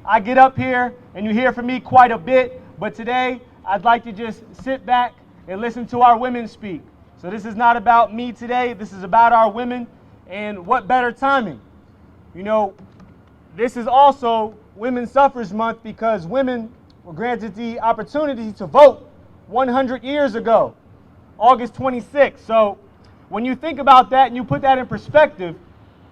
I get up here and you hear from me quite a bit, but today I'd like to just sit back and listen to our women speak. So this is not about me today, this is about our women, and what better timing. You know, this is also Women's Suffrage Month because women were granted the opportunity to vote 100 years ago, August 26th. So when you think about that and you put that in perspective,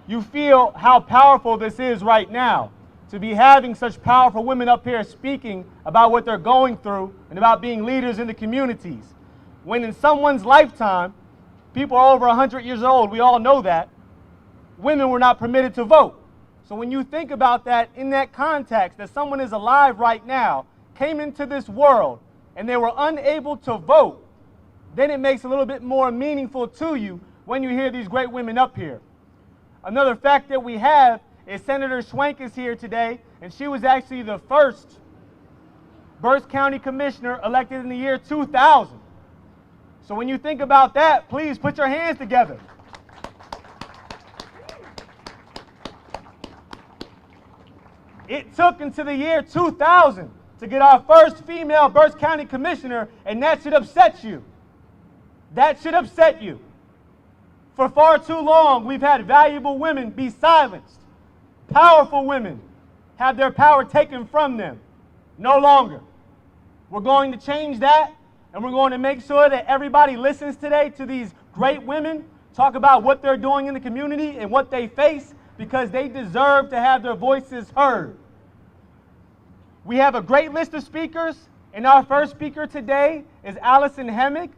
you feel how powerful this is right now, to be having such powerful women up here speaking about what they're going through and about being leaders in the communities. When in someone's lifetime, people are over 100 years old, we all know that, women were not permitted to vote. So when you think about that in that context, that someone is alive right now, came into this world, and they were unable to vote, then it makes it a little bit more meaningful to you when you hear these great women up here. Another fact that we have is Senator Schwenk is here today, and she was actually the first Berks County Commissioner elected in the year 2000. So when you think about that, please put your hands together. It took until the year 2000 to get our first female Berks County Commissioner, and that should upset you. That should upset you. For far too long, we've had valuable women be silenced. Powerful women have their power taken from them. No longer. We're going to change that, and we're going to make sure that everybody listens today to these great women talk about what they're doing in the community and what they face, because they deserve to have their voices heard. We have a great list of speakers, and our first speaker today is Allison Hemick.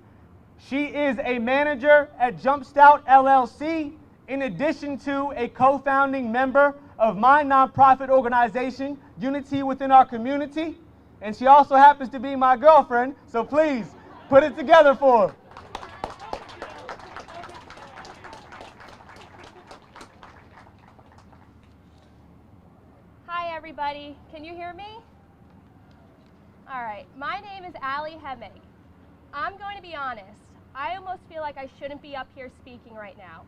She is a manager at Jumpstout LLC, in addition to a co-founding member of my nonprofit organization, Unity Within Our Community. And she also happens to be my girlfriend, so please put it together for her. Hi everybody, can you hear me? All right, my name is Allie Hemick. I'm going to be honest, I almost feel like I shouldn't be up here speaking right now.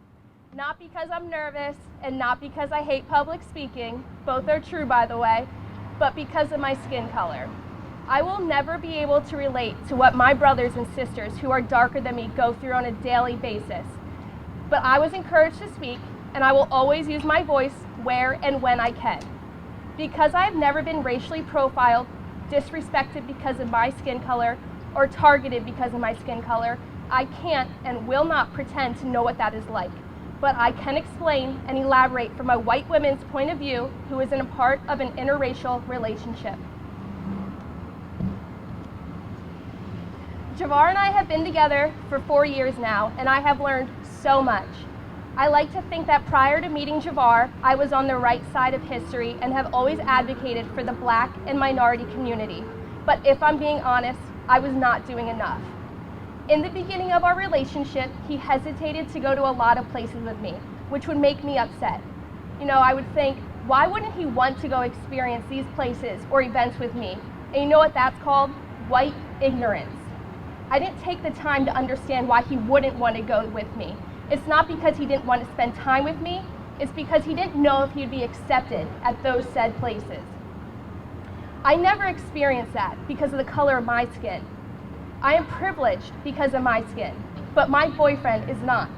Not because I'm nervous and not because I hate public speaking, both are true by the way, but because of my skin color. I will never be able to relate to what my brothers and sisters who are darker than me go through on a daily basis. But I was encouraged to speak, and I will always use my voice where and when I can. Because I have never been racially profiled, disrespected because of my skin color, or targeted because of my skin color, I can't and will not pretend to know what that is like. But I can explain and elaborate from a white woman's point of view who is in a part of an interracial relationship. Javar and I have been together for 4 years now, and I have learned so much. I like to think that prior to meeting Javar, I was on the right side of history and have always advocated for the Black and minority community. But if I'm being honest, I was not doing enough. In the beginning of our relationship, he hesitated to go to a lot of places with me, which would make me upset. You know, I would think, why wouldn't he want to go experience these places or events with me? And you know what that's called? White ignorance. I didn't take the time to understand why he wouldn't want to go with me. It's not because he didn't want to spend time with me, it's because he didn't know if he'd be accepted at those said places. I never experienced that because of the color of my skin. I am privileged because of my skin, but my boyfriend is not.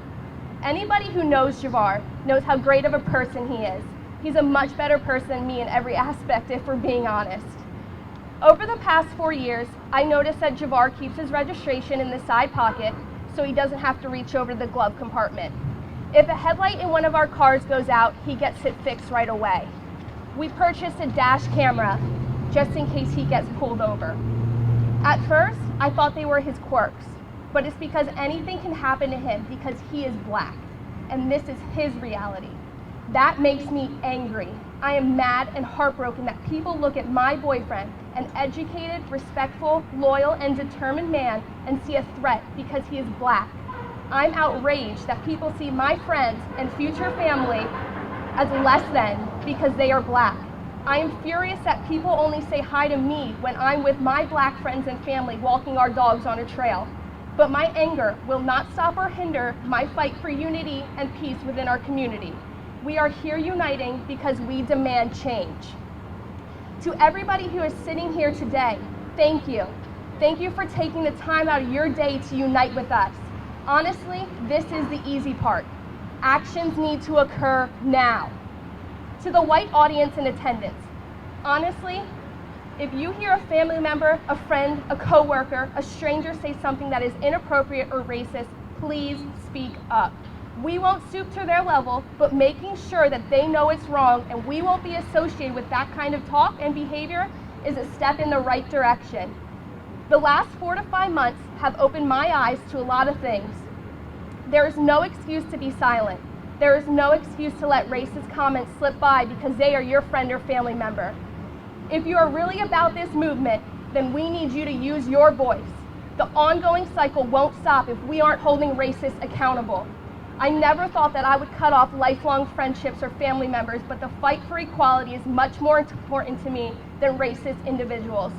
Anybody who knows Javar knows how great of a person he is. He's a much better person than me in every aspect, if we're being honest. Over the past 4 years, I noticed that Javar keeps his registration in the side pocket so he doesn't have to reach over the glove compartment. If a headlight in one of our cars goes out, he gets it fixed right away. We purchased a dash camera just in case he gets pulled over. At first, I thought they were his quirks, but it's because anything can happen to him because he is Black, and this is his reality. That makes me angry. I am mad and heartbroken that people look at my boyfriend, an educated, respectful, loyal, and determined man, and see a threat because he is Black. I'm outraged that people see my friends and future family as less than because they are Black. I am furious that people only say hi to me when I'm with my Black friends and family walking our dogs on a trail. But my anger will not stop or hinder my fight for unity and peace within our community. We are here uniting because we demand change. To everybody who is sitting here today, thank you. Thank you for taking the time out of your day to unite with us. Honestly, this is the easy part. Actions need to occur now. To the white audience in attendance, honestly, if you hear a family member, a friend, a coworker, a stranger say something that is inappropriate or racist, please speak up. We won't stoop to their level, but making sure that they know it's wrong and we won't be associated with that kind of talk and behavior is a step in the right direction. The last 4 to 5 months have opened my eyes to a lot of things. There is no excuse to be silent. There is no excuse to let racist comments slip by because they are your friend or family member. If you are really about this movement, then we need you to use your voice. The ongoing cycle won't stop if we aren't holding racists accountable. I never thought that I would cut off lifelong friendships or family members, but the fight for equality is much more important to me than racist individuals.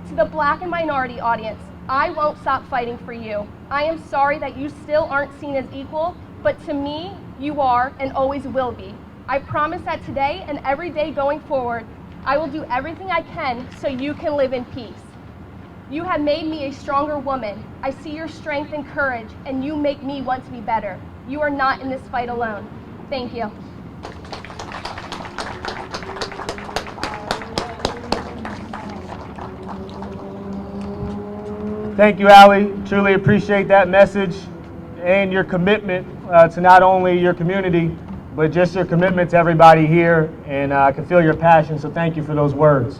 To the Black and minority audience, I won't stop fighting for you. I am sorry that you still aren't seen as equal, but to me, you are and always will be. I promise that today and every day going forward, I will do everything I can so you can live in peace. You have made me a stronger woman. I see your strength and courage, and you make me want to be better. You are not in this fight alone. Thank you. Thank you, Allie. Truly appreciate that message and your commitment to not only your community, but just your commitment to everybody here, and I can feel your passion, so thank you for those words.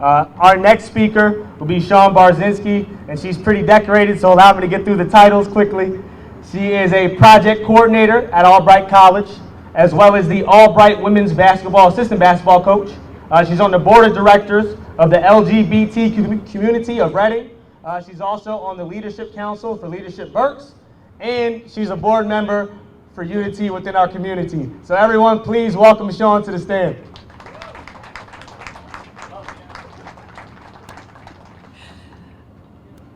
Our next speaker will be Barzinski, and she's pretty decorated, so allow me to get through the titles quickly. She is a project coordinator at Albright College, as well as the Albright women's assistant basketball coach. She's on the board of directors of the LGBT community of Reading. She's also on the Leadership Council for Leadership Berks, and she's a board member for unity within our community. So everyone, please welcome Sean to the stand.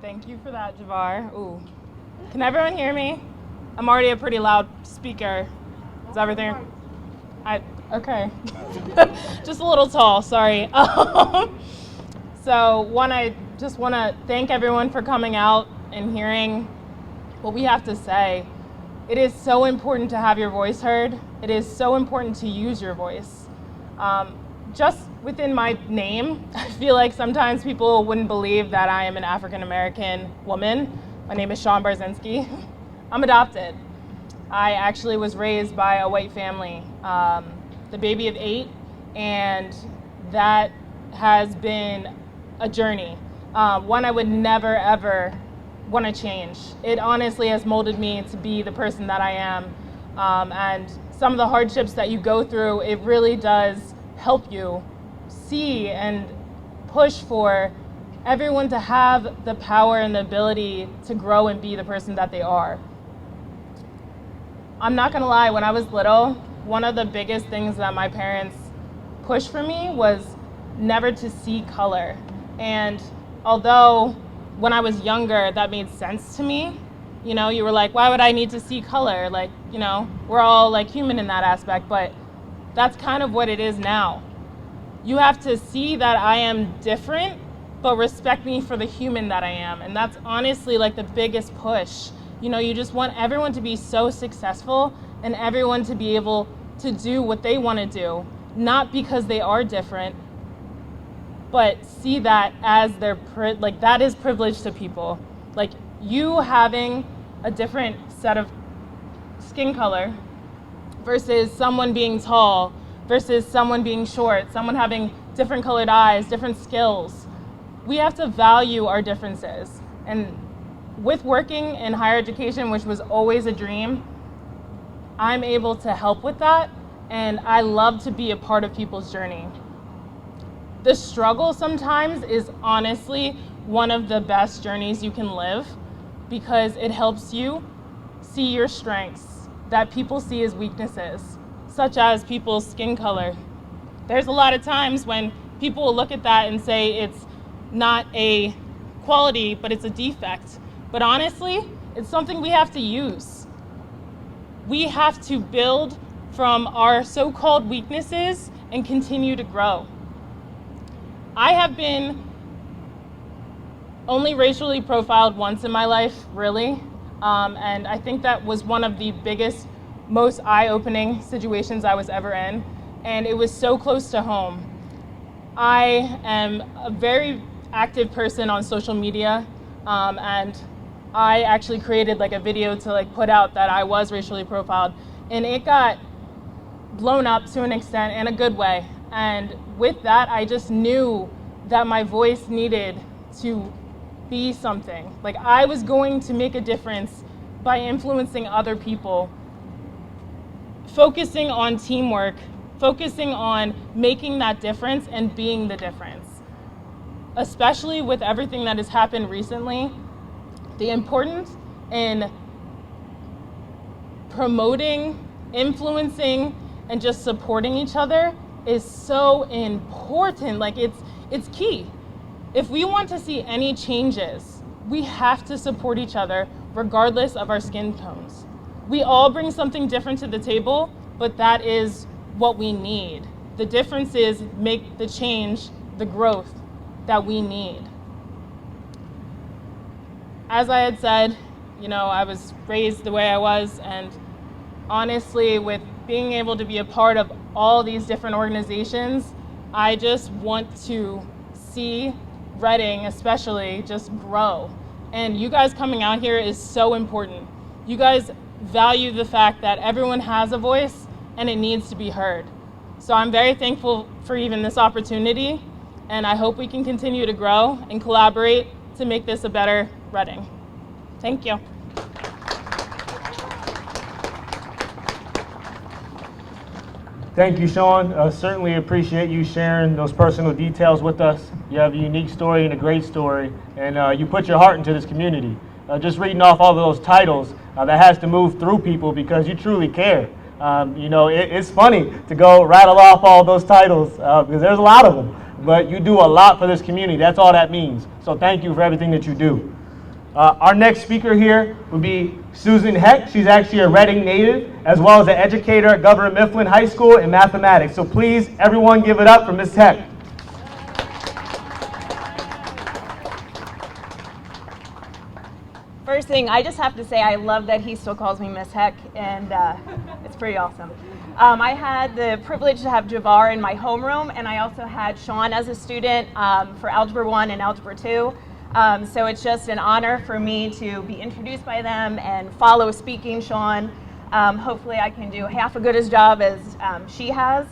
Thank you for that, Javar. Ooh. Can everyone hear me? I'm already a pretty loud speaker. Is everything? Okay. Just a little tall, sorry. So I just want to thank everyone for coming out and hearing what we have to say. It is so important to have your voice heard. It is so important to use your voice. Just within my name, I feel like sometimes people wouldn't believe that I am an African-American woman. My name is Barzinski. I'm adopted. I actually was raised by a white family, the baby of 8, and that has been a journey. One I would never, ever want to change. It honestly has molded me to be the person that I am. And some of the hardships that you go through, it really does help you see and push for everyone to have the power and the ability to grow and be the person that they are. I'm not gonna lie, when I was little, one of the biggest things that my parents pushed for me was never to see color. And although when I was younger, that made sense to me, you know, you were like, why would I need to see color? Like, you know, we're all like human in that aspect, but that's kind of what it is now. You have to see that I am different, but respect me for the human that I am. And that's honestly like the biggest push. You know, you just want everyone to be so successful and everyone to be able to do what they want to do, not because they are different, but see that as their, like that is privilege to people. Like you having a different set of skin color versus someone being tall, versus someone being short, someone having different colored eyes, different skills. We have to value our differences. And with working in higher education, which was always a dream, I'm able to help with that, and I love to be a part of people's journey. The struggle sometimes is honestly one of the best journeys you can live because it helps you see your strengths that people see as weaknesses, such as people's skin color. There's a lot of times when people will look at that and say it's not a quality, but it's a defect. But honestly, it's something we have to use. We have to build from our so-called weaknesses and continue to grow. I have been only racially profiled once in my life, really. And I think that was one of the biggest, most eye-opening situations I was ever in. And it was so close to home. I am a very active person on social media, and I actually created like a video to like put out that I was racially profiled, and it got blown up to an extent in a good way. And with that, I just knew that my voice needed to be something. Like I was going to make a difference by influencing other people, focusing on teamwork, focusing on making that difference and being the difference. Especially with everything that has happened recently, the importance in promoting, influencing, and just supporting each other is so important. Like it's key. If we want to see any changes, we have to support each other regardless of our skin tones. We all bring something different to the table, but that is what we need. The difference is make the change, the growth that we need. As I had said, I was raised the way I was, and honestly, with being able to be a part of all these different organizations, I just want to see Reading especially just grow. And you guys coming out here is so important. You guys value the fact that everyone has a voice and it needs to be heard. So I'm very thankful for even this opportunity, and I hope we can continue to grow and collaborate to make this a better Reading. Thank you. Thank you, Sean. Certainly appreciate you sharing those personal details with us. You have a unique story and a great story, and you put your heart into this community. Just reading off all of those titles, that has to move through people because you truly care. It's funny to go rattle off all those titles because there's a lot of them, but you do a lot for this community. That's all that means. So thank you for everything that you do. Our next speaker here would be Susan Heck. She's actually a Reading native, as well as an educator at Governor Mifflin High School in mathematics. So please, everyone, give it up for Ms. Heck. First thing, I just have to say I love that he still calls me Miss Heck, and it's pretty awesome. I had the privilege to have Javar in my homeroom, and I also had Sean as a student for Algebra 1 and Algebra 2. So it's just an honor for me to be introduced by them and follow speaking Sean. Hopefully I can do half as good a job as she has.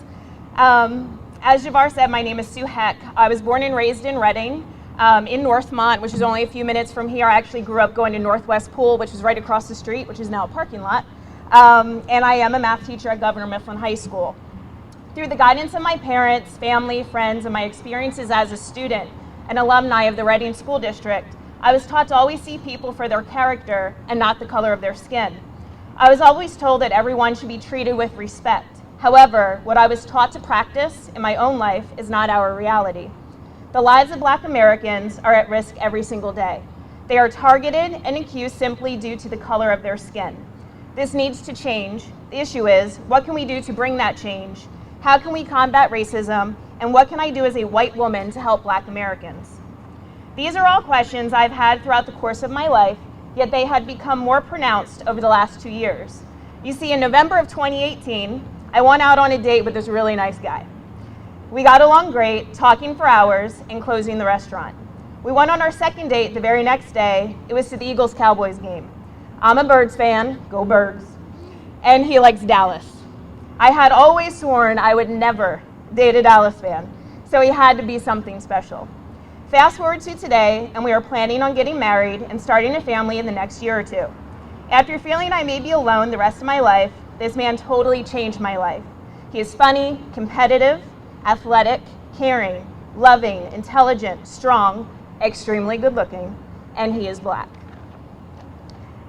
As Javar said, my name is Sue Heck. I was born and raised in Reading, in Northmont, which is only a few minutes from here. I actually grew up going to Northwest Pool, which is right across the street, which is now a parking lot. And I am a math teacher at Governor Mifflin High School. Through the guidance of my parents, family, friends, and my experiences as a student, an alumni of the Reading School District, I was taught to always see people for their character and not the color of their skin. I was always told that everyone should be treated with respect. However, what I was taught to practice in my own life is not our reality. The lives of Black Americans are at risk every single day. They are targeted and accused simply due to the color of their skin. This needs to change. The issue is, what can we do to bring that change? How can we combat racism? And what can I do as a white woman to help Black Americans? These are all questions I've had throughout the course of my life, yet they had become more pronounced over the last 2 years. You see, in November of 2018, I went out on a date with this really nice guy. We got along great, talking for hours and closing the restaurant. We went on our second date the very next day. It was to the Eagles-Cowboys game. I'm a Birds fan, go Birds, and he likes Dallas. I had always sworn I would never date a Dallas fan, so he had to be something special. Fast forward to today, and we are planning on getting married and starting a family in the next year or two. After feeling I may be alone the rest of my life, this man totally changed my life. He is funny, competitive, athletic, caring, loving, intelligent, strong, extremely good looking, and he is Black.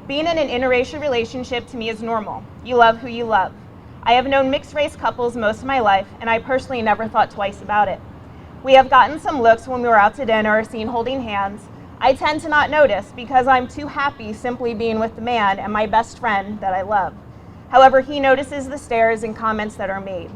Being in an interracial relationship to me is normal. You love who you love. I have known mixed race couples most of my life, and I personally never thought twice about it. We have gotten some looks when we were out to dinner or seen holding hands. I tend to not notice because I'm too happy simply being with the man and my best friend that I love. However, he notices the stares and comments that are made.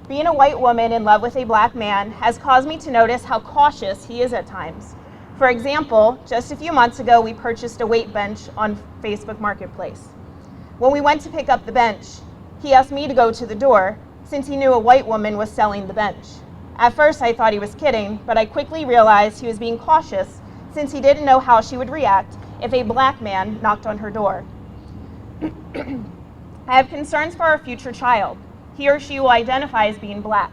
Being a white woman in love with a black man has caused me to notice how cautious he is at times. For example, just a few months ago, we purchased a weight bench on Facebook Marketplace. When we went to pick up the bench, he asked me to go to the door since he knew a white woman was selling the bench. At first, I thought he was kidding, but I quickly realized he was being cautious since he didn't know how she would react if a black man knocked on her door. I have concerns for our future child. He or she will identify as being black.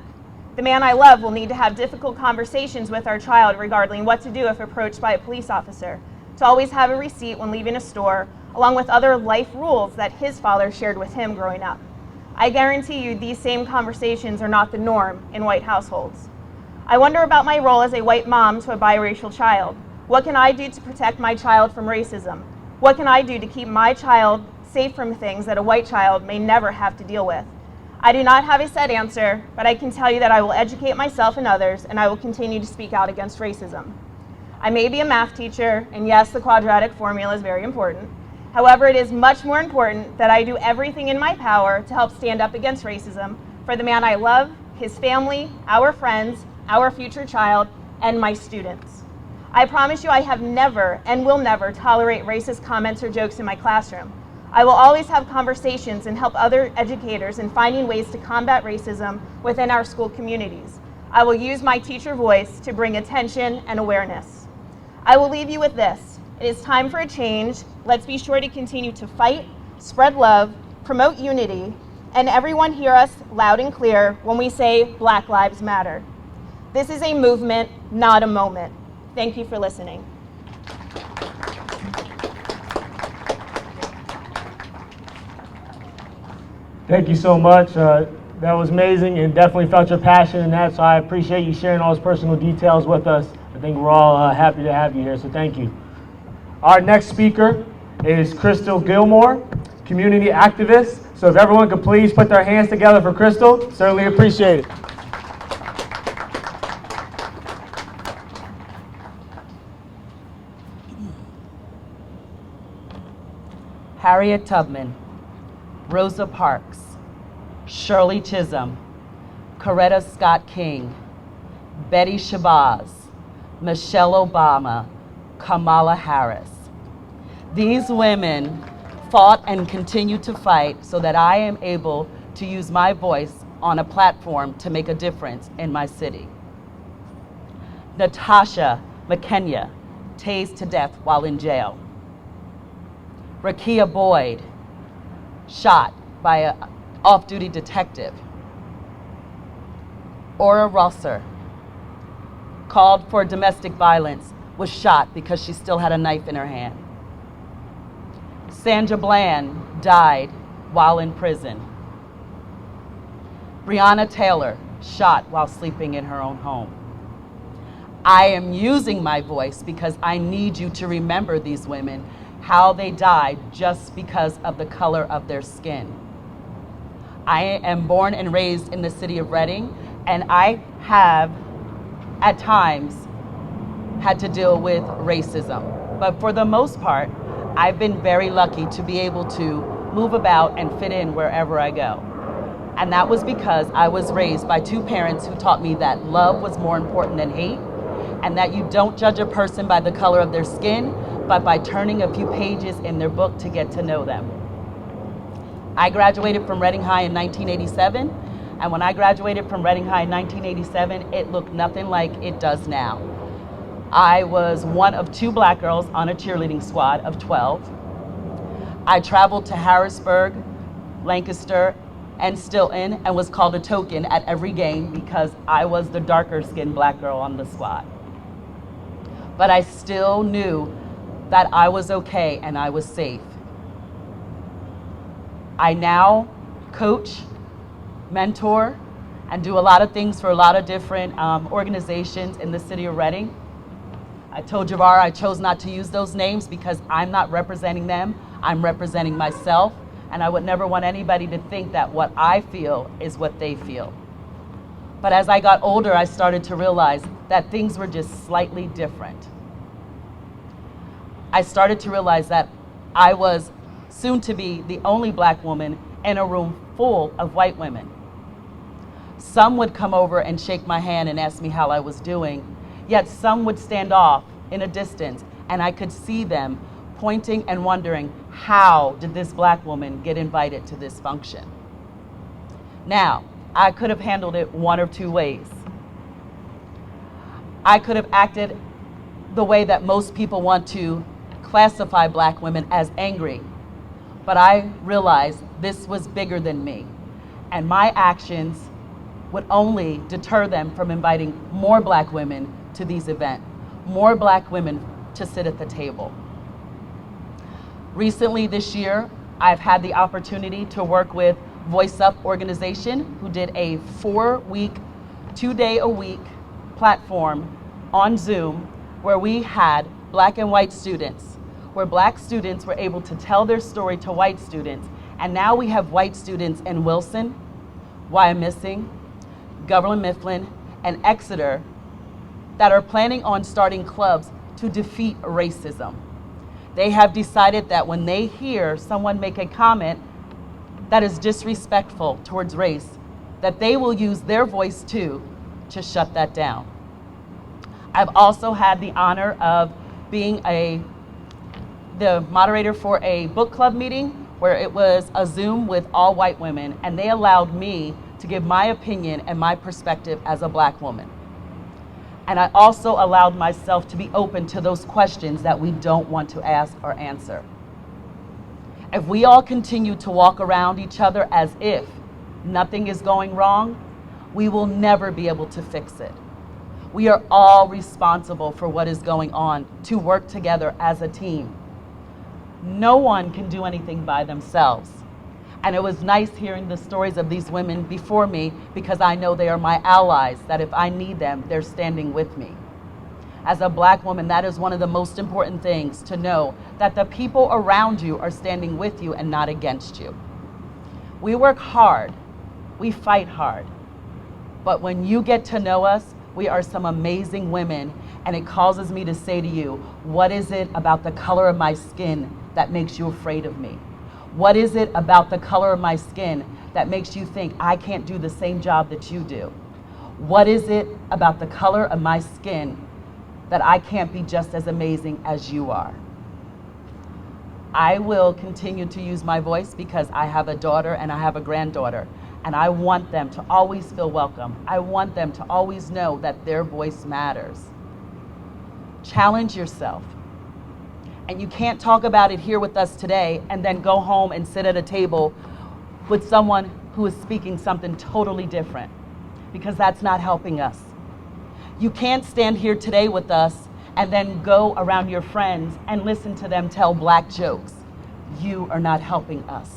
The man I love will need to have difficult conversations with our child regarding what to do if approached by a police officer, to always have a receipt when leaving a store, along with other life rules that his father shared with him growing up. I guarantee you these same conversations are not the norm in white households. I wonder about my role as a white mom to a biracial child. What can I do to protect my child from racism? What can I do to keep my child safe from things that a white child may never have to deal with? I do not have a set answer, but I can tell you that I will educate myself and others, and I will continue to speak out against racism. I may be a math teacher, and yes, the quadratic formula is very important. However, it is much more important that I do everything in my power to help stand up against racism for the man I love, his family, our friends, our future child, and my students. I promise you I have never and will never tolerate racist comments or jokes in my classroom. I will always have conversations and help other educators in finding ways to combat racism within our school communities. I will use my teacher voice to bring attention and awareness. I will leave you with this. It is time for a change. Let's be sure to continue to fight, spread love, promote unity, and everyone hear us loud and clear when we say Black Lives Matter. This is a movement, not a moment. Thank you for listening. Thank you so much. That was amazing and definitely felt your passion in that, so I appreciate you sharing all those personal details with us. I think we're all happy to have you here, so thank you. Our next speaker is Crystal Gilmore, community activist. So if everyone could please put their hands together for Crystal, certainly appreciate it. Harriet Tubman, Rosa Parks, Shirley Chisholm, Coretta Scott King, Betty Shabazz, Michelle Obama, Kamala Harris. These women fought and continue to fight so that I am able to use my voice on a platform to make a difference in my city. Natasha McKenya, tased to death while in jail. Rakia Boyd, shot by an off-duty detective. Ora Rosser, called for domestic violence, was shot because she still had a knife in her hand. Sandra Bland died while in prison. Breonna Taylor, shot while sleeping in her own home. I am using my voice because I need you to remember these women, how they died just because of the color of their skin. I am born and raised in the city of Reading, and I have, at times, had to deal with racism. But for the most part, I've been very lucky to be able to move about and fit in wherever I go. And that was because I was raised by two parents who taught me that love was more important than hate, and that you don't judge a person by the color of their skin, but by turning a few pages in their book to get to know them. I graduated from Reading High in 1987, and when I graduated from Reading High in 1987, it looked nothing like it does now. I was one of two black girls on a cheerleading squad of 12. I traveled to Harrisburg, Lancaster, and Stilton, and was called a token at every game because I was the darker skinned black girl on the squad. But I still knew that I was okay and I was safe. I now coach, mentor, and do a lot of things for a lot of different organizations in the city of Reading. I told Javar I chose not to use those names because I'm not representing them, I'm representing myself, and I would never want anybody to think that what I feel is what they feel. But as I got older, I started to realize that things were just slightly different. I started to realize that I was soon to be the only black woman in a room full of white women. Some would come over and shake my hand and ask me how I was doing, yet some would stand off in a distance, and I could see them pointing and wondering, how did this black woman get invited to this function? Now, I could have handled it one of two ways. I could have acted the way that most people want to classify black women, as angry, but I realized this was bigger than me, and my actions would only deter them from inviting more black women to these events, more black women to sit at the table. Recently this year, I've had the opportunity to work with Voice Up organization, who did a 4-week, 2-day-a-week platform on Zoom where we had black and white students, where black students were able to tell their story to white students. And now we have white students in Wilson, Wyomissing, Governor Mifflin, and Exeter that are planning on starting clubs to defeat racism. They have decided that when they hear someone make a comment that is disrespectful towards race, that they will use their voice too to shut that down. I've also had the honor of being the moderator for a book club meeting where it was a Zoom with all white women, and they allowed me to give my opinion and my perspective as a black woman. And I also allowed myself to be open to those questions that we don't want to ask or answer. If we all continue to walk around each other as if nothing is going wrong, we will never be able to fix it. We are all responsible for what is going on, to work together as a team. No one can do anything by themselves. And it was nice hearing the stories of these women before me, because I know they are my allies, that if I need them, they're standing with me. As a black woman, that is one of the most important things, to know that the people around you are standing with you and not against you. We work hard, we fight hard, but when you get to know us, we are some amazing women, and it causes me to say to you, what is it about the color of my skin that makes you afraid of me? What is it about the color of my skin that makes you think I can't do the same job that you do? What is it about the color of my skin that I can't be just as amazing as you are? I will continue to use my voice because I have a daughter and I have a granddaughter, and I want them to always feel welcome. I want them to always know that their voice matters. Challenge yourself. And you can't talk about it here with us today and then go home and sit at a table with someone who is speaking something totally different, because that's not helping us. You can't stand here today with us and then go around your friends and listen to them tell black jokes. You are not helping us.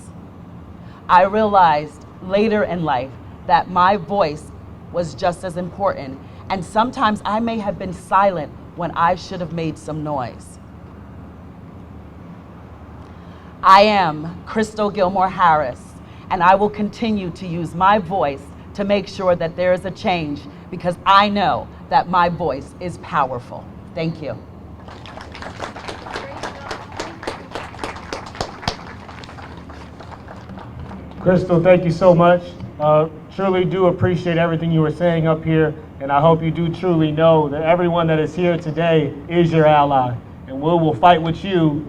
I realized later in life that my voice was just as important, and sometimes I may have been silent when I should have made some noise. I am Crystal Gilmore Harris, and I will continue to use my voice to make sure that there is a change, because I know that my voice is powerful. Thank you. Crystal, thank you so much. Truly do appreciate everything you were saying up here, and I hope you do truly know that everyone that is here today is your ally, and we will fight with you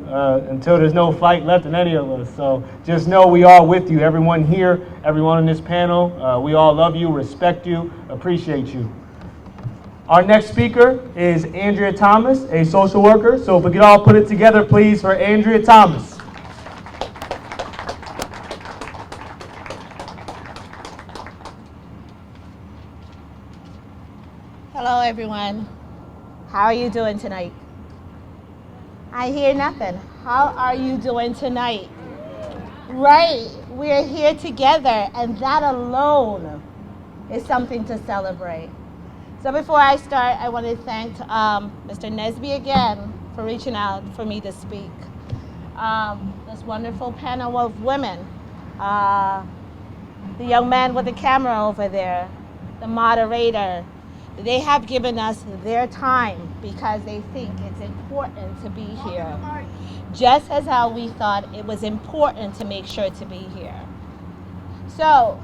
until there's no fight left in any of us. So just know we are with you. Everyone here, everyone on this panel, we all love you, respect you, appreciate you. Our next speaker is Andrea Thomas, a social worker. So if we could all put it together, please, for Andrea Thomas. Hello, everyone. How are you doing tonight? I hear nothing. How are you doing tonight? Right, we're here together, and that alone is something to celebrate. So before I start, I want to thank Mr. Nesby again for reaching out for me to speak. This wonderful panel of women, the young man with the camera over there, the moderator, they have given us their time because they think it's important to be here, just as how we thought it was important to make sure to be here. So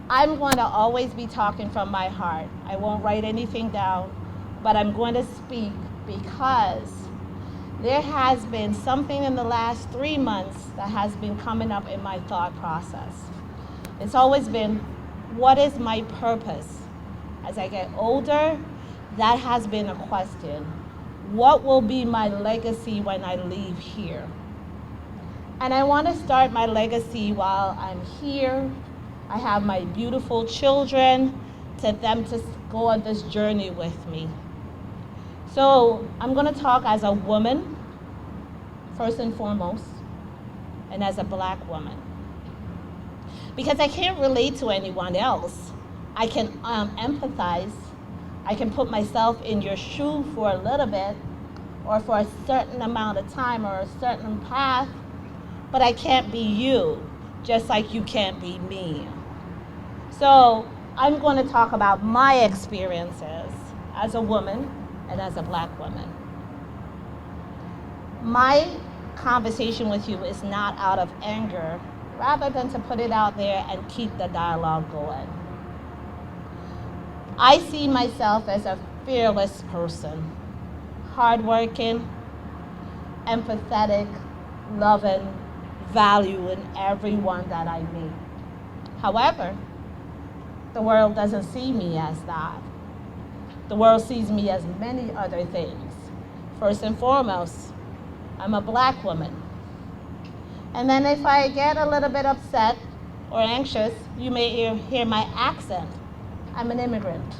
I'm going to always be talking from my heart. I won't write anything down, but I'm going to speak because there has been something in the last 3 months that has been coming up in my thought process. It's always been, what is my purpose? As I get older, that has been a question. What will be my legacy when I leave here? And I want to start my legacy while I'm here. I have my beautiful children, to them to go on this journey with me. So I'm going to talk as a woman, first and foremost, and as a Black woman. Because I can't relate to anyone else. I can empathize. I can put myself in your shoe for a little bit, or for a certain amount of time, or a certain path, but I can't be you, just like you can't be me. So I'm going to talk about my experiences as a woman and as a Black woman. My conversation with you is not out of anger, rather than to put it out there and keep the dialogue going. I see myself as a fearless person, hardworking, empathetic, loving, valuing everyone that I meet. However, the world doesn't see me as that. The world sees me as many other things. First and foremost, I'm a Black woman. And then if I get a little bit upset or anxious, you may hear my accent. I'm an immigrant.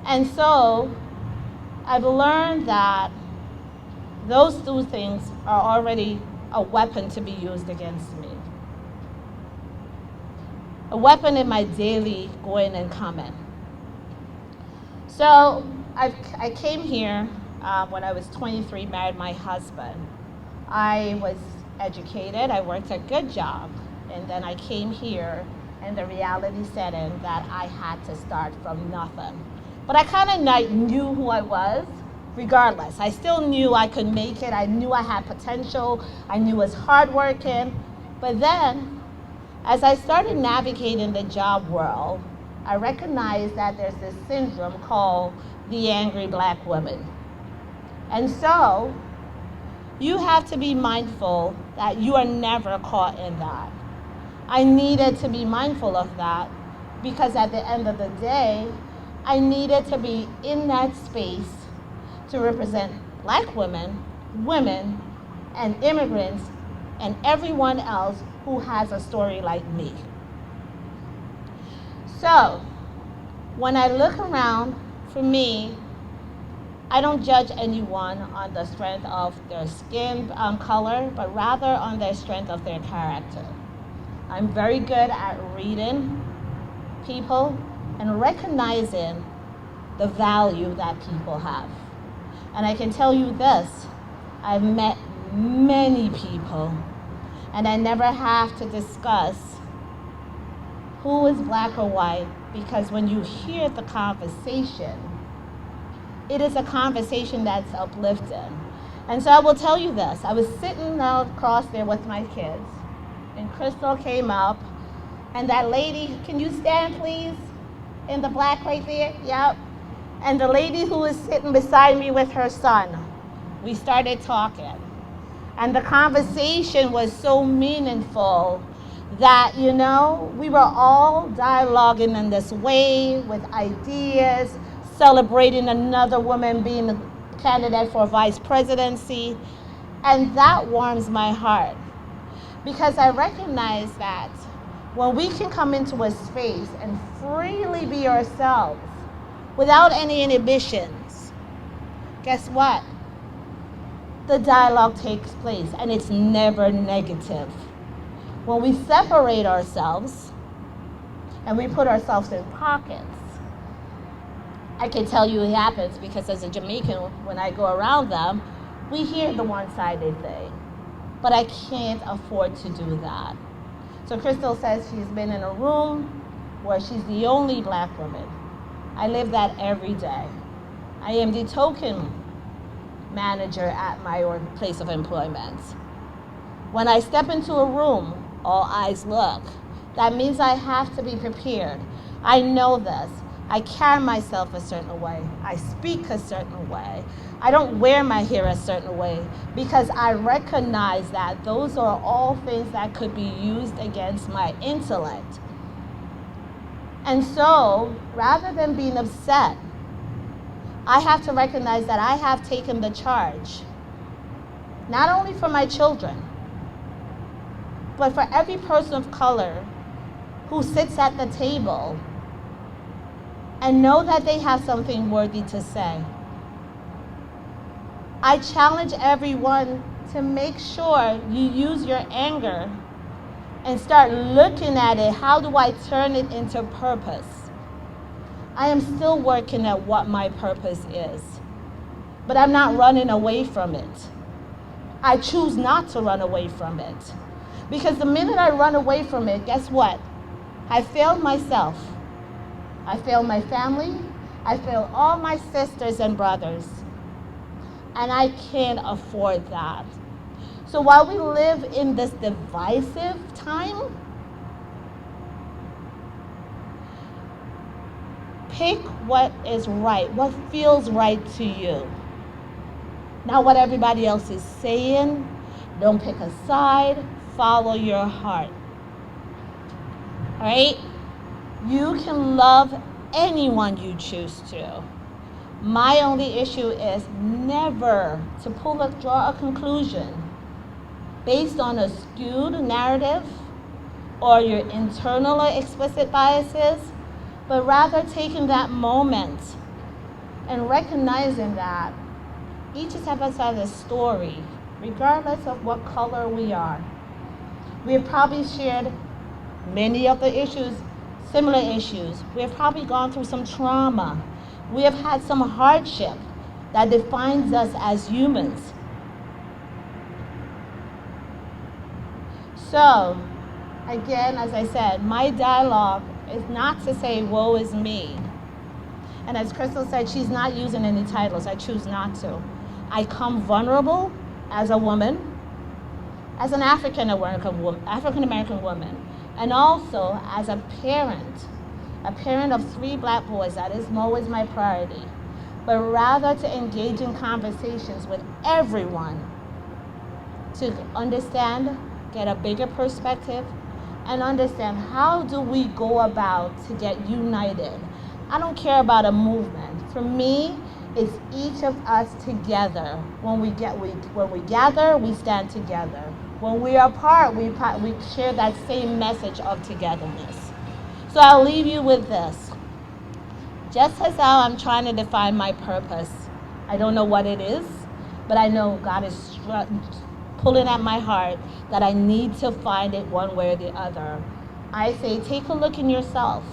And so I've learned that those two things are already a weapon to be used against me. A weapon in my daily going and coming. So I came here when I was 23, married my husband. I was educated, I worked a good job, and then I came here and the reality set in that I had to start from nothing. But I kind of knew who I was, regardless. I still knew I could make it. I knew I had potential. I knew I was hardworking. But then, as I started navigating the job world, I recognized that there's this syndrome called the angry Black woman. And so, you have to be mindful that you are never caught in that. I needed to be mindful of that because at the end of the day, I needed to be in that space to represent Black women, women, and immigrants, and everyone else who has a story like me. So, when I look around, for me, I don't judge anyone on the strength of their skin color, but rather on their strength of their character. I'm very good at reading people and recognizing the value that people have. And I can tell you this, I've met many people, and I never have to discuss who is Black or white, because when you hear the conversation, it is a conversation that's uplifting. And so I will tell you this, I was sitting out across there with my kids, and Crystal came up, and that lady, can you stand please? In the black right there, yep. And the lady who was sitting beside me with her son, we started talking. And the conversation was so meaningful that, you know, we were all dialoguing in this way with ideas, celebrating another woman being a candidate for vice presidency. And that warms my heart because I recognize that when we can come into a space and freely be ourselves without any inhibitions, guess what? The dialogue takes place and it's never negative. When we separate ourselves and we put ourselves in pockets, I can tell you it happens because as a Jamaican, when I go around them, we hear the one-sided thing. But I can't afford to do that. So Crystal says she's been in a room where she's the only Black woman. I live that every day. I am the token manager at my place of employment. When I step into a room, all eyes look. That means I have to be prepared. I know this. I carry myself a certain way. I speak a certain way. I don't wear my hair a certain way because I recognize that those are all things that could be used against my intellect. And so, rather than being upset, I have to recognize that I have taken the charge, not only for my children, but for every person of color who sits at the table and know that they have something worthy to say. I challenge everyone to make sure you use your anger and start looking at it. How do I turn it into purpose? I am still working at what my purpose is, but I'm not running away from it. I choose not to run away from it. Because the minute I run away from it, guess what? I failed myself. I failed my family. I failed all my sisters and brothers. And I can't afford that. So while we live in this divisive time, pick what is right, what feels right to you. Not what everybody else is saying. Don't pick a side. Follow your heart. All right? You can love anyone you choose to. My only issue is never to draw a conclusion based on a skewed narrative or your internal or explicit biases, but rather taking that moment and recognizing that each of us has a story, regardless of what color we are. We have probably shared many of the issues, similar issues. We have probably gone through some trauma. We have had some hardship that defines us as humans. So, again, as I said, my dialogue is not to say, woe is me. And as Crystal said, she's not using any titles. I choose not to. I come vulnerable as a woman, as an African American woman, and also as a parent of 3 black boys. That is always my priority. But rather to engage in conversations with everyone to understand, get a bigger perspective, and understand how do we go about to get united. I don't care about a movement. For me, it's each of us together. When we gather, we stand together. When we are apart, we share that same message of togetherness. So I'll leave you with this. Just as how I'm trying to define my purpose, I don't know what it is, but I know God is pulling at my heart that I need to find it one way or the other. I say, take a look in yourself.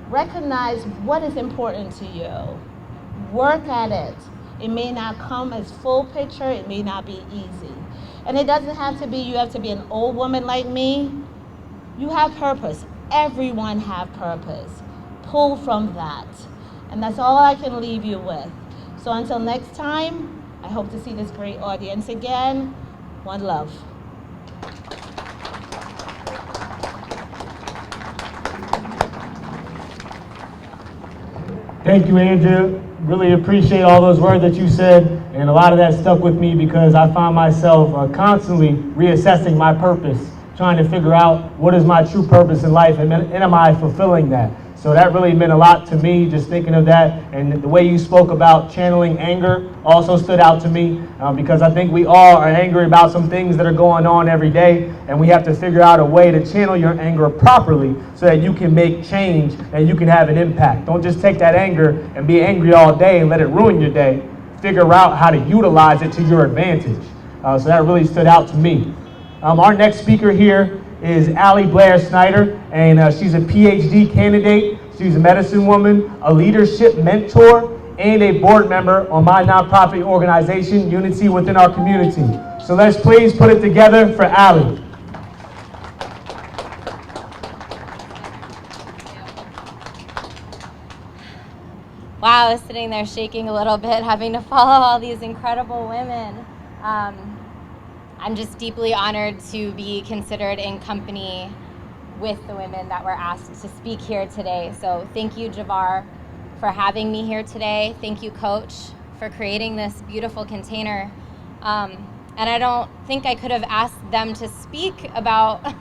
Recognize what is important to you. Work at it. It may not come as full picture. It may not be easy. And it doesn't have to be, you have to be an old woman like me. You have purpose. Everyone have purpose. Pull from that. And that's all I can leave you with. So until next time, I hope to see this great audience again. One love. Thank you, Andrea. Really appreciate all those words that you said, and a lot of that stuck with me because I find myself constantly reassessing my purpose, trying to figure out what is my true purpose in life, and am I fulfilling that? So that really meant a lot to me, just thinking of that, and the way you spoke about channeling anger also stood out to me, because I think we all are angry about some things that are going on every day, and we have to figure out a way to channel your anger properly so that you can make change and you can have an impact. Don't just take that anger and be angry all day and let it ruin your day. Figure out how to utilize it to your advantage. So that really stood out to me. Our next speaker here is Allie Blair Schneider, and she's a PhD candidate. She's a medicine woman, a leadership mentor, and a board member on my nonprofit organization, Unity Within Our Community. So let's please put it together for Allie. Wow, I was sitting there shaking a little bit, having to follow all these incredible women. I'm just deeply honored to be considered in company with the women that were asked to speak here today. So thank you, Javar, for having me here today. Thank you, Coach, for creating this beautiful container. And I don't think I could have asked them to speak about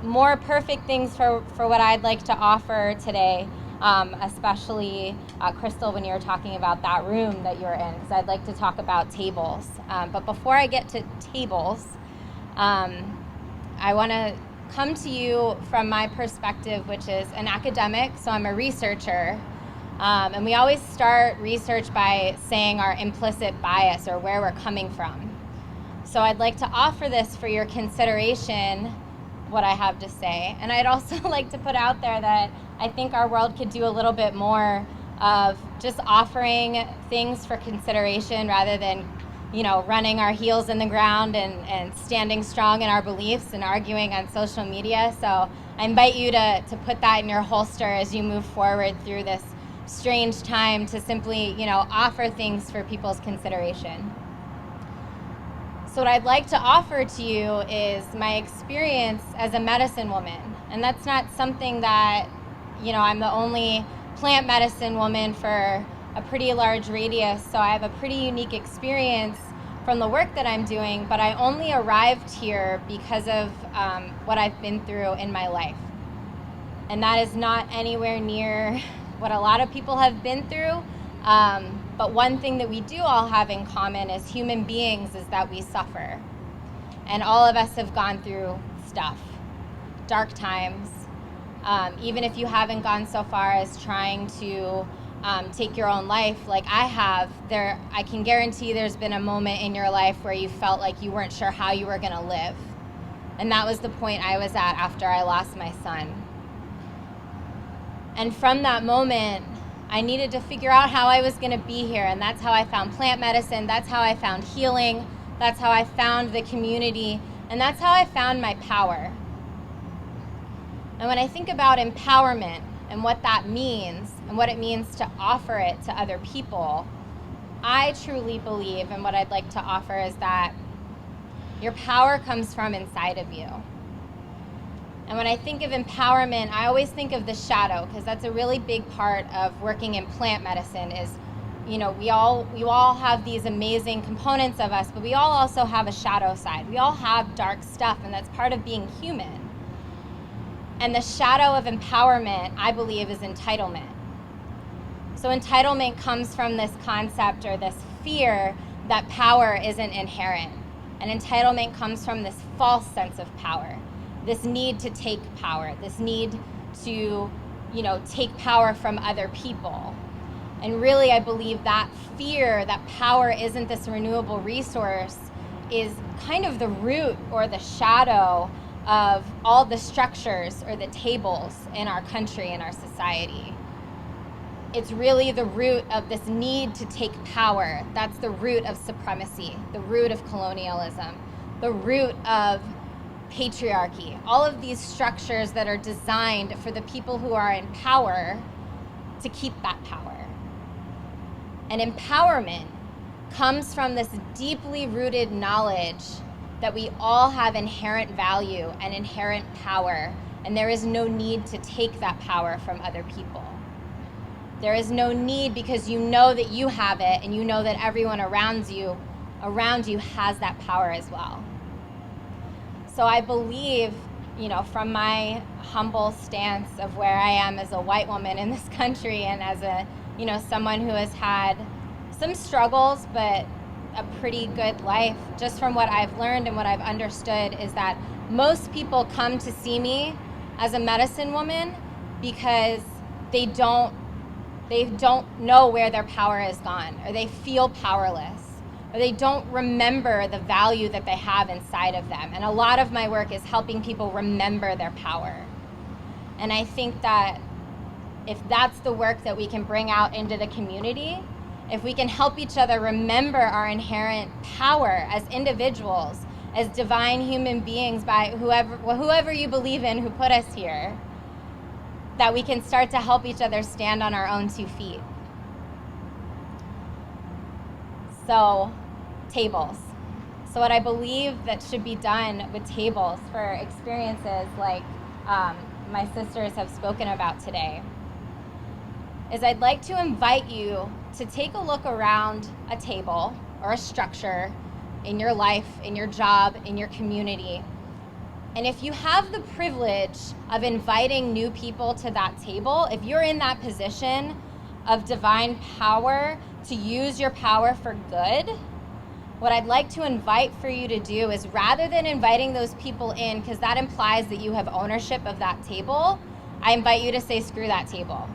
more perfect things for what I'd like to offer today, especially Crystal, when you were talking about that room that you're in, because I'd like to talk about tables. But before I get to tables, I want to come to you from my perspective, which is an academic, so I'm a researcher. And we always start research by saying our implicit bias or where we're coming from. So I'd like to offer this for your consideration, what I have to say. And I'd also like to put out there that I think our world could do a little bit more of just offering things for consideration rather than, running our heels in the ground and standing strong in our beliefs and arguing on social media. So I invite you to put that in your holster as you move forward through this strange time, to simply, offer things for people's consideration. So what I'd like to offer to you is my experience as a medicine woman. And that's not something that, I'm the only plant medicine woman for a pretty large radius, so I have a pretty unique experience from the work that I'm doing, but I only arrived here because of what I've been through in my life. And that is not anywhere near what a lot of people have been through. But one thing that we do all have in common as human beings is that we suffer. And all of us have gone through stuff, dark times. Even if you haven't gone so far as trying to take your own life like I have, I can guarantee there's been a moment in your life where you felt like you weren't sure how you were gonna live. And that was the point I was at after I lost my son. And from that moment, I needed to figure out how I was going to be here, and that's how I found plant medicine, that's how I found healing, that's how I found the community, and that's how I found my power. And when I think about empowerment and what that means, and what it means to offer it to other people, I truly believe, and what I'd like to offer is that your power comes from inside of you. And when I think of empowerment, I always think of the shadow, because that's a really big part of working in plant medicine is, we all have these amazing components of us, but we all also have a shadow side. We all have dark stuff, and that's part of being human. And the shadow of empowerment, I believe, is entitlement. So entitlement comes from this concept or this fear that power isn't inherent. And entitlement comes from this false sense of power. This need to take power, this need to, take power from other people. And really, I believe that fear that power isn't this renewable resource is kind of the root or the shadow of all the structures or the tables in our country and our society. It's really the root of this need to take power. That's the root of supremacy, the root of colonialism, the root of patriarchy, all of these structures that are designed for the people who are in power to keep that power. And empowerment comes from this deeply rooted knowledge that we all have inherent value and inherent power, and there is no need to take that power from other people. There is no need, because you know that you have it, and you know that everyone around you has that power as well. So I believe, from my humble stance of where I am as a white woman in this country and as a, someone who has had some struggles, but a pretty good life, just from what I've learned and what I've understood is that most people come to see me as a medicine woman because they don't know where their power has gone, or they feel powerless, or they don't remember the value that they have inside of them. And a lot of my work is helping people remember their power. And I think that if that's the work that we can bring out into the community, if we can help each other remember our inherent power as individuals, as divine human beings by whoever you believe in who put us here, that we can start to help each other stand on our own 2 feet. So, tables. So what I believe that should be done with tables for experiences like my sisters have spoken about today, is I'd like to invite you to take a look around a table or a structure in your life, in your job, in your community. And if you have the privilege of inviting new people to that table, if you're in that position of divine power to use your power for good, what I'd like to invite for you to do is, rather than inviting those people in, because that implies that you have ownership of that table, I invite you to say, screw that table.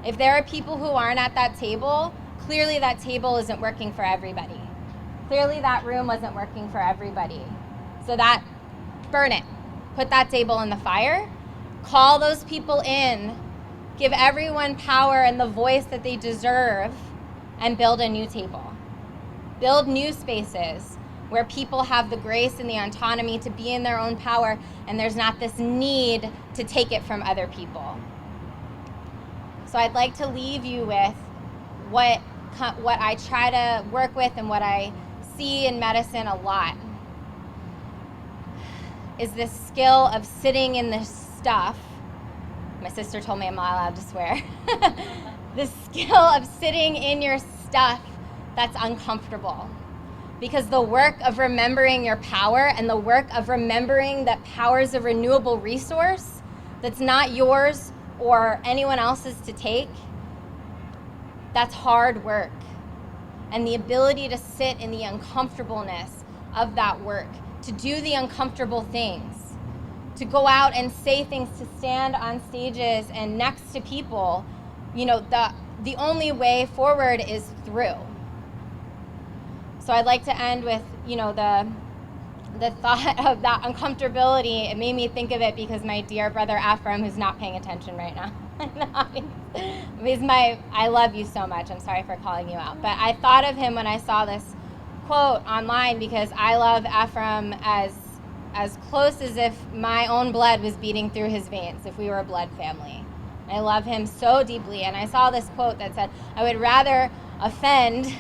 If there are people who aren't at that table, clearly that table isn't working for everybody. Clearly that room wasn't working for everybody. So that, burn it. Put that table in the fire. Call those people in. Give everyone power and the voice that they deserve, and build a new table. Build new spaces where people have the grace and the autonomy to be in their own power, and there's not this need to take it from other people. So I'd like to leave you with what I try to work with and what I see in medicine a lot, is this skill of sitting in the stuff. My sister told me I'm not allowed to swear. The skill of sitting in your stuff that's uncomfortable. Because the work of remembering your power and the work of remembering that power is a renewable resource that's not yours or anyone else's to take, that's hard work. And the ability to sit in the uncomfortableness of that work, to do the uncomfortable things, to go out and say things, to stand on stages and next to people, the only way forward is through. So I'd like to end with, the thought of that uncomfortability. It made me think of it because my dear brother Ephraim, who's not paying attention right now, I love you so much. I'm sorry for calling you out. But I thought of him when I saw this quote online, because I love Ephraim as close as if my own blood was beating through his veins, if we were a blood family. I love him so deeply. And I saw this quote that said, I would rather offend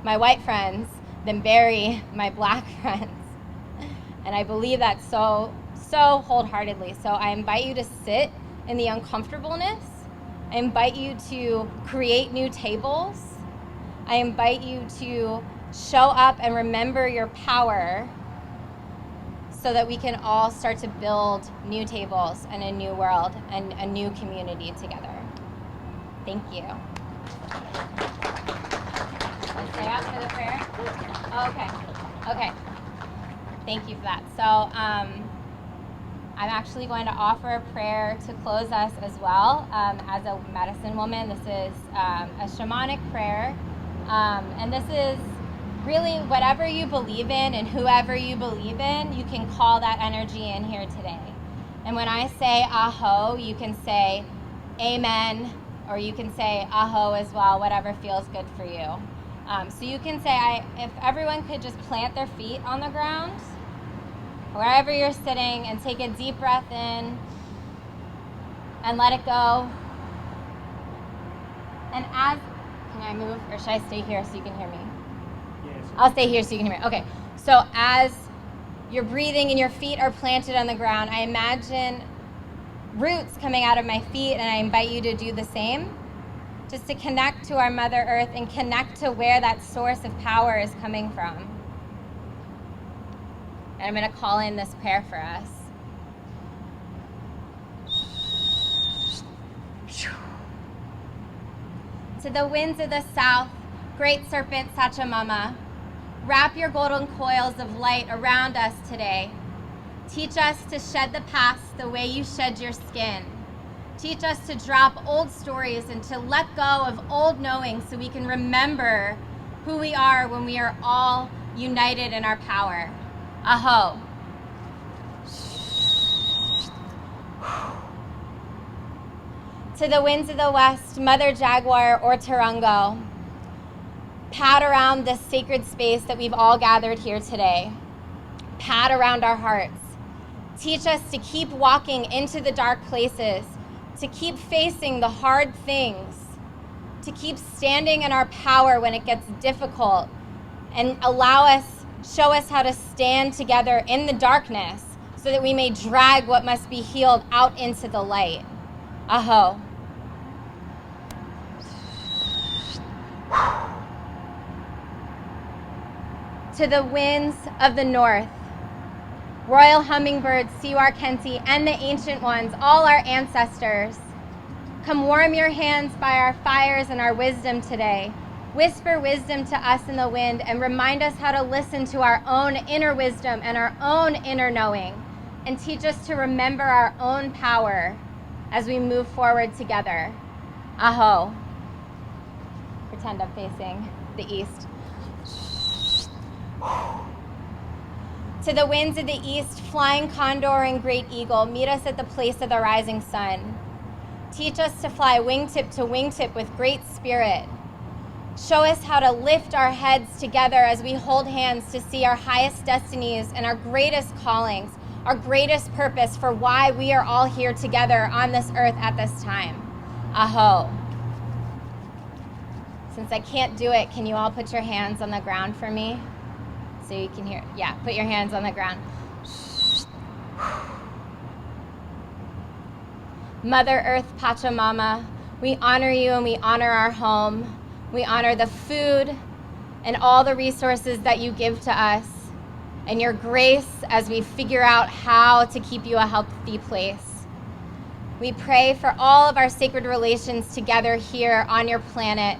my white friends than bury my black friends. And I believe that so wholeheartedly. So I invite you to sit in the uncomfortableness. I invite you to create new tables. I invite you to show up and remember your power, so that we can all start to build new tables and a new world and a new community together. Thank you. Let's stay out for the prayer. Okay. Thank you for that. So I'm actually going to offer a prayer to close us as well. As a medicine woman, this is a shamanic prayer. And this is really whatever you believe in and whoever you believe in, you can call that energy in here today. And when I say aho, you can say amen, or you can say aho as well, whatever feels good for you. So you can say, if everyone could just plant their feet on the ground, wherever you're sitting, and take a deep breath in and let it go. And can I move, or should I stay here so you can hear me? I'll stay here so you can hear me. Okay, so as you're breathing and your feet are planted on the ground, I imagine roots coming out of my feet, and I invite you to do the same, just to connect to our Mother Earth and connect to where that source of power is coming from. And I'm going to call in this prayer for us. To the winds of the south, great serpent Sachamama, wrap your golden coils of light around us today. Teach us to shed the past the way you shed your skin. Teach us to drop old stories and to let go of old knowing, so we can remember who we are when we are all united in our power. Aho. To the winds of the west, Mother Jaguar or Tarango, pat around this sacred space that we've all gathered here today. Pat around our hearts. Teach us to keep walking into the dark places, to keep facing the hard things, to keep standing in our power when it gets difficult, and show us how to stand together in the darkness, so so that we may drag what must be healed out into the light. Aho. To the winds of the north, royal hummingbirds, Siwar-Kenti, and the ancient ones, all our ancestors, come warm your hands by our fires and our wisdom today. Whisper wisdom to us in the wind and remind us how to listen to our own inner wisdom and our own inner knowing, and teach us to remember our own power as we move forward together. Aho. Pretend I'm facing the east. To the winds of the east, flying condor and great eagle, meet us at the place of the rising sun. Teach us to fly wingtip to wingtip with great spirit. Show us how to lift our heads together as we hold hands to see our highest destinies and our greatest callings, our greatest purpose for why we are all here together on this earth at this time. Aho. Since I can't do it, can you all put your hands on the ground for me? So you can hear, yeah, put your hands on the ground. Mother Earth, Pachamama, we honor you and we honor our home. We honor the food and all the resources that you give to us and your grace as we figure out how to keep you a healthy place. We pray for all of our sacred relations together here on your planet.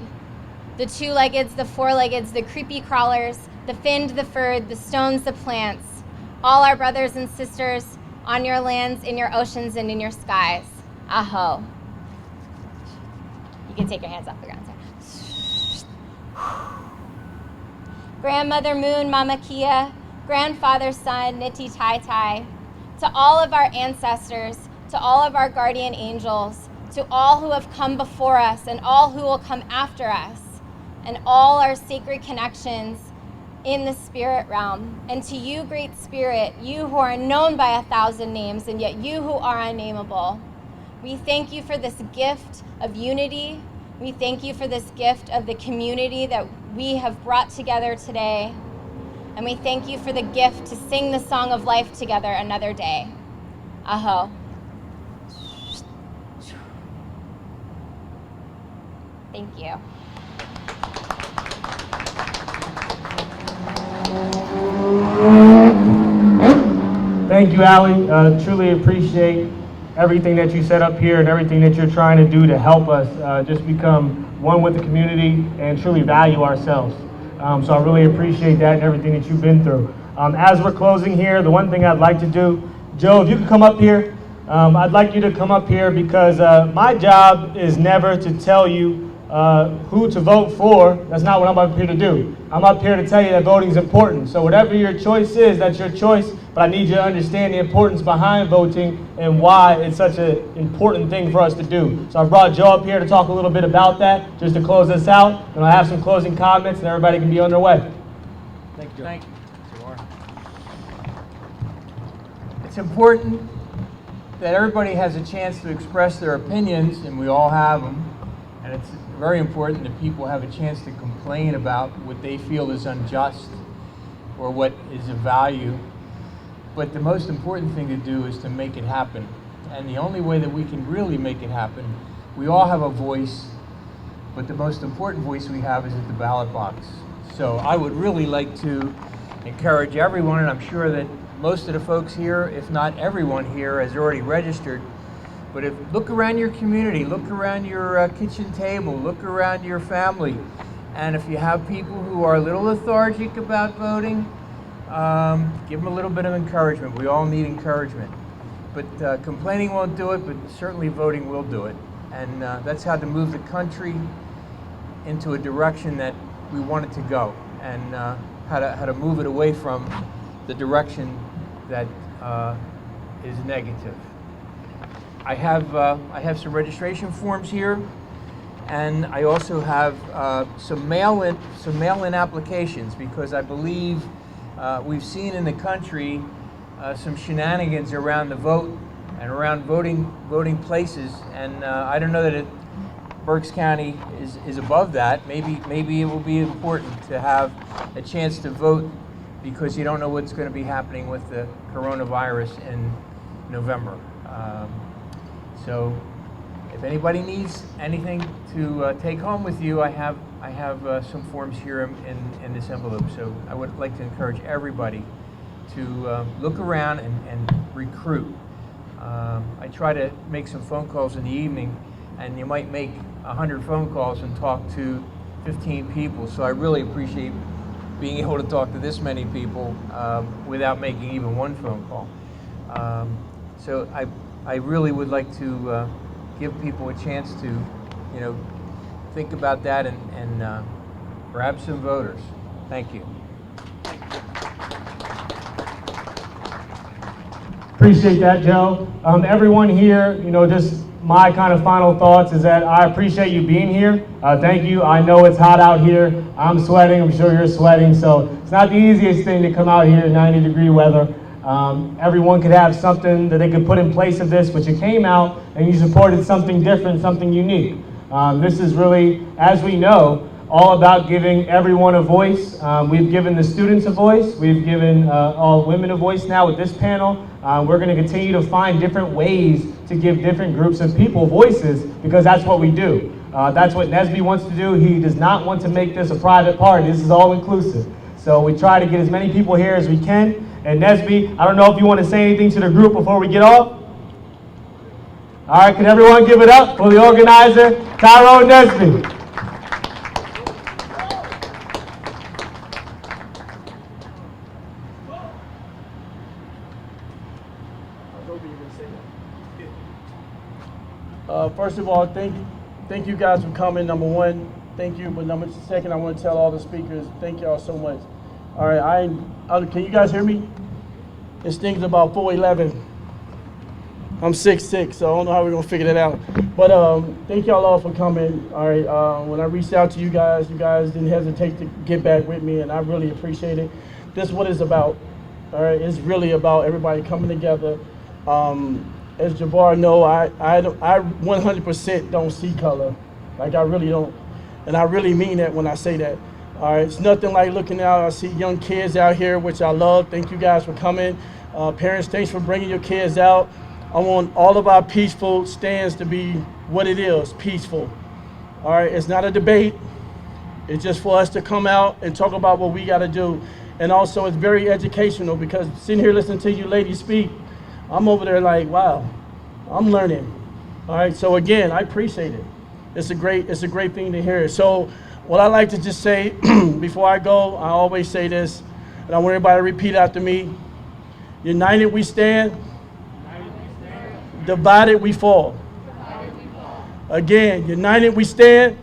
The two-leggeds, the four-leggeds, the creepy crawlers, the finned, the furred, the stones, the plants, all our brothers and sisters on your lands, in your oceans, and in your skies. Aho. You can take your hands off the ground, sir. Grandmother Moon, Mama Kia, Grandfather Sun, Niti Tai Tai, to all of our ancestors, to all of our guardian angels, to all who have come before us and all who will come after us, and all our sacred connections in the spirit realm. And to you, Great Spirit, you who are known by 1,000 names, and yet you who are unnameable, we thank you for this gift of unity. We thank you for this gift of the community that we have brought together today. And we thank you for the gift to sing the song of life together another day. Aho. Thank you. Thank you, Allie. Truly appreciate everything that you set up here and everything that you're trying to do to help us just become one with the community and truly value ourselves. So I really appreciate that and everything that you've been through. As we're closing here, the one thing I'd like to do, Joe, if you could come up here, I'd like you to come up here because my job is never to tell you who to vote for. That's not what I'm up here to do. I'm up here to tell you that voting is important. So whatever your choice is, that's your choice. But I need you to understand the importance behind voting and why it's such an important thing for us to do. So I brought Joe up here to talk a little bit about that, just to close this out. And I'll have some closing comments and everybody can be on their way. Thank you, Joe. Thank you. It's important that everybody has a chance to express their opinions, and we all have them. And it's very important that people have a chance to complain about what they feel is unjust or what is of value. But the most important thing to do is to make it happen. And the only way that we can really make it happen, we all have a voice, but the most important voice we have is at the ballot box. So I would really like to encourage everyone, and I'm sure that most of the folks here, if not everyone here, has already registered. But look around your community, look around your kitchen table, look around your family. And if you have people who are a little lethargic about voting, give them a little bit of encouragement. We all need encouragement. But complaining won't do it, but certainly voting will do it. And that's how to move the country into a direction that we want it to go, and how to move it away from the direction that is negative. I have some registration forms here, and I also have some mail-in applications, because I believe we've seen in the country some shenanigans around the vote and around voting places, and I don't know that Berks County is above that. Maybe it will be important to have a chance to vote because you don't know what's going to be happening with the coronavirus in November. So if anybody needs anything to take home with you, I have some forms here in this envelope. So I would like to encourage everybody to look around and recruit. I try to make some phone calls in the evening, and you might make 100 phone calls and talk to 15 people. So I really appreciate being able to talk to this many people without making even one phone call. So I really would like to give people a chance to, think about that and grab some voters. Thank you. Appreciate that, Joe. Everyone here, just my kind of final thoughts is that I appreciate you being here. Thank you. I know it's hot out here. I'm sweating. I'm sure you're sweating. So it's not the easiest thing to come out here in 90-degree weather. Everyone could have something that they could put in place of this, but you came out and you supported something different, something unique. This is really, as we know, all about giving everyone a voice. We've given the students a voice. We've given all women a voice now with this panel. We're going to continue to find different ways to give different groups of people voices, because that's what we do. That's what Nesby wants to do. He does not want to make this a private party. This is all inclusive. So we try to get as many people here as we can. And Nesby, I don't know if you want to say anything to the group before we get off. All right, can everyone give it up for the organizer, Tyrone Nesby? First of all, thank you guys for coming. Number one, thank you. But number second, I want to tell all the speakers, thank y'all so much. All right, can you guys hear me? This thing's about 4'11". I'm 6'6", so I don't know how we're gonna figure that out. But thank y'all all for coming. All right, when I reached out to you guys didn't hesitate to get back with me, and I really appreciate it. This is what it's about. All right, it's really about everybody coming together. As Jabbar know, I 100% don't see color. Like, I really don't. And I really mean that when I say that. All right, it's nothing like looking out. I see young kids out here, which I love. Thank you guys for coming. Parents, thanks for bringing your kids out. I want all of our peaceful stands to be what it is, peaceful. All right, it's not a debate. It's just for us to come out and talk about what we got to do. And also, it's very educational, because sitting here listening to you ladies speak, I'm over there like, wow, I'm learning. All right, so again, I appreciate it. It's a great thing to hear. So what I like to just say before I go, I always say this, and I want everybody to repeat after me. United we stand, divided we fall. Again, united we stand,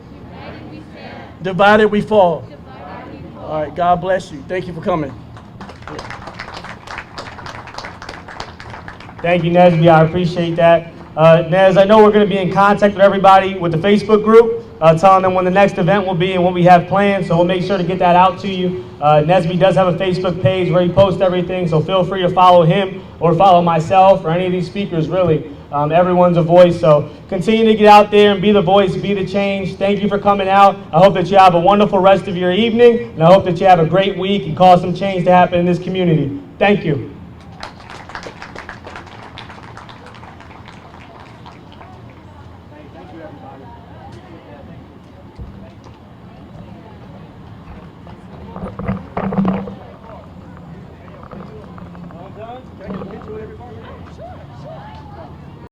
divided we fall. All right, God bless you. Thank you for coming. Thank you, Nesby. I appreciate that. Nez, I know we're going to be in contact with everybody with the Facebook group, telling them when the next event will be and what we have planned, so we'll make sure to get that out to you. Nesby does have a Facebook page where he posts everything, so feel free to follow him or follow myself or any of these speakers, really. Everyone's a voice, so continue to get out there and be the voice, be the change. Thank you for coming out. I hope that you have a wonderful rest of your evening, and I hope that you have a great week and cause some change to happen in this community. Thank you.